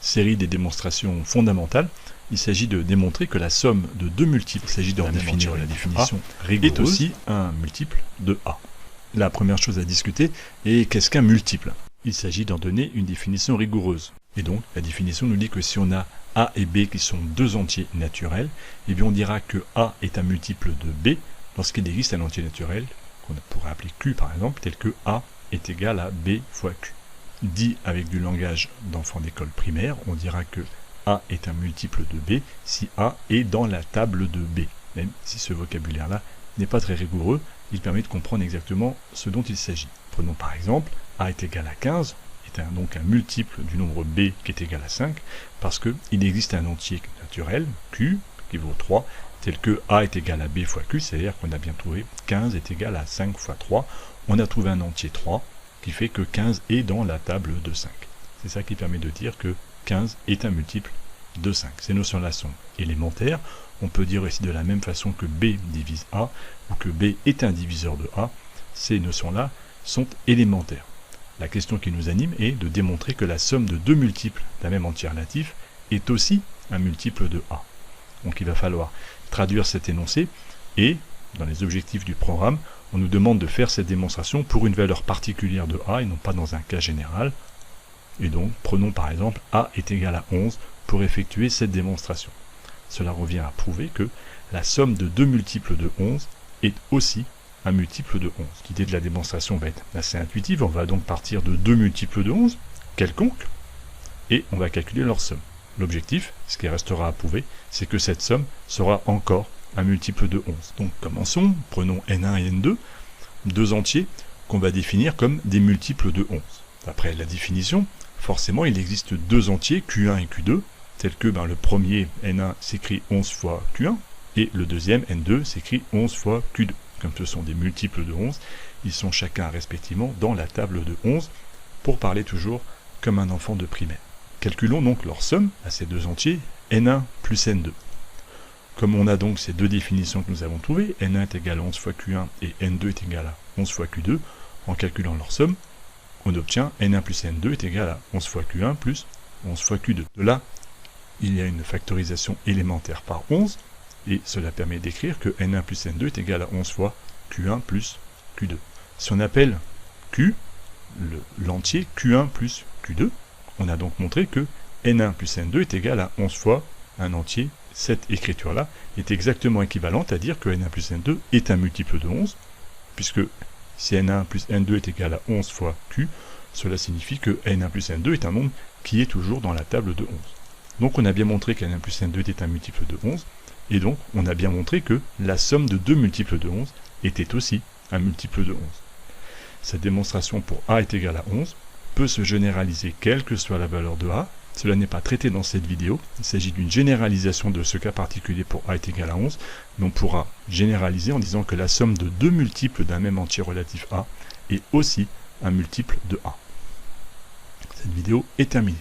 série des démonstrations fondamentales, il s'agit de démontrer que la somme de deux multiples, il s'agit de définir la définition rigoureuse, est aussi un multiple de A. La première chose à discuter est qu'est-ce qu'un multiple? Il s'agit d'en donner une définition rigoureuse. Et donc, la définition nous dit que si on a A et B qui sont deux entiers naturels, eh bien on dira que A est un multiple de B lorsqu'il existe un entier naturel, qu'on pourrait appeler Q par exemple, tel que A est égal à B fois Q. Dit avec du langage d'enfant d'école primaire, on dira que A est un multiple de B si A est dans la table de B. Même si ce vocabulaire-là n'est pas très rigoureux, il permet de comprendre exactement ce dont il s'agit. Prenons par exemple, A est égal à 15, est donc un multiple du nombre B qui est égal à 5, parce qu'il existe un entier naturel, Q, qui vaut 3, tel que A est égal à B fois Q, c'est-à-dire qu'on a bien trouvé 15 est égal à 5 fois 3, on a trouvé un entier 3, qui fait que 15 est dans la table de 5. C'est ça qui permet de dire que 15 est un multiple de 5. Ces notions-là sont élémentaires. On peut dire aussi de la même façon que B divise A, ou que B est un diviseur de A. Ces notions-là sont élémentaires. La question qui nous anime est de démontrer que la somme de deux multiples d'un même entier relatif est aussi un multiple de A. Donc il va falloir traduire cet énoncé et, dans les objectifs du programme, on nous demande de faire cette démonstration pour une valeur particulière de A et non pas dans un cas général. Et donc, prenons par exemple A est égal à 11 pour effectuer cette démonstration. Cela revient à prouver que la somme de deux multiples de 11 est aussi un multiple de 11. L'idée de la démonstration va être assez intuitive. On va donc partir de deux multiples de 11, quelconques, et on va calculer leur somme. L'objectif, ce qui restera à prouver, c'est que cette somme sera encore un multiple de 11. Donc commençons, prenons n1 et n2, deux entiers qu'on va définir comme des multiples de 11. Après la définition, forcément il existe deux entiers, Q1 et Q2, tels que le premier n1 s'écrit 11 fois Q1, et le deuxième n2 s'écrit 11 fois Q2. Comme ce sont des multiples de 11, ils sont chacun respectivement dans la table de 11, pour parler toujours comme un enfant de primaire. Calculons donc leur somme à ces deux entiers, n1 plus n2. Comme on a donc ces deux définitions que nous avons trouvées, n1 est égal à 11 fois q1 et n2 est égal à 11 fois q2, en calculant leur somme, on obtient n1 plus n2 est égal à 11 fois q1 plus 11 fois q2. De là, il y a une factorisation élémentaire par 11, et cela permet d'écrire que n1 plus n2 est égal à 11 fois q1 plus q2. Si on appelle q l'entier q1 plus q2, on a donc montré que n1 plus n2 est égal à 11 fois un entier. Cette écriture-là est exactement équivalente à dire que n1 plus n2 est un multiple de 11, puisque si n1 plus n2 est égal à 11 fois q, cela signifie que n1 plus n2 est un nombre qui est toujours dans la table de 11. Donc on a bien montré que n1 plus n2 était un multiple de 11, et donc on a bien montré que la somme de deux multiples de 11 était aussi un multiple de 11. Cette démonstration pour A est égal à 11 peut se généraliser quelle que soit la valeur de A. Cela n'est pas traité dans cette vidéo, il s'agit d'une généralisation de ce cas particulier pour A est égal à 11, mais on pourra généraliser en disant que la somme de deux multiples d'un même entier relatif A est aussi un multiple de A. Cette vidéo est terminée.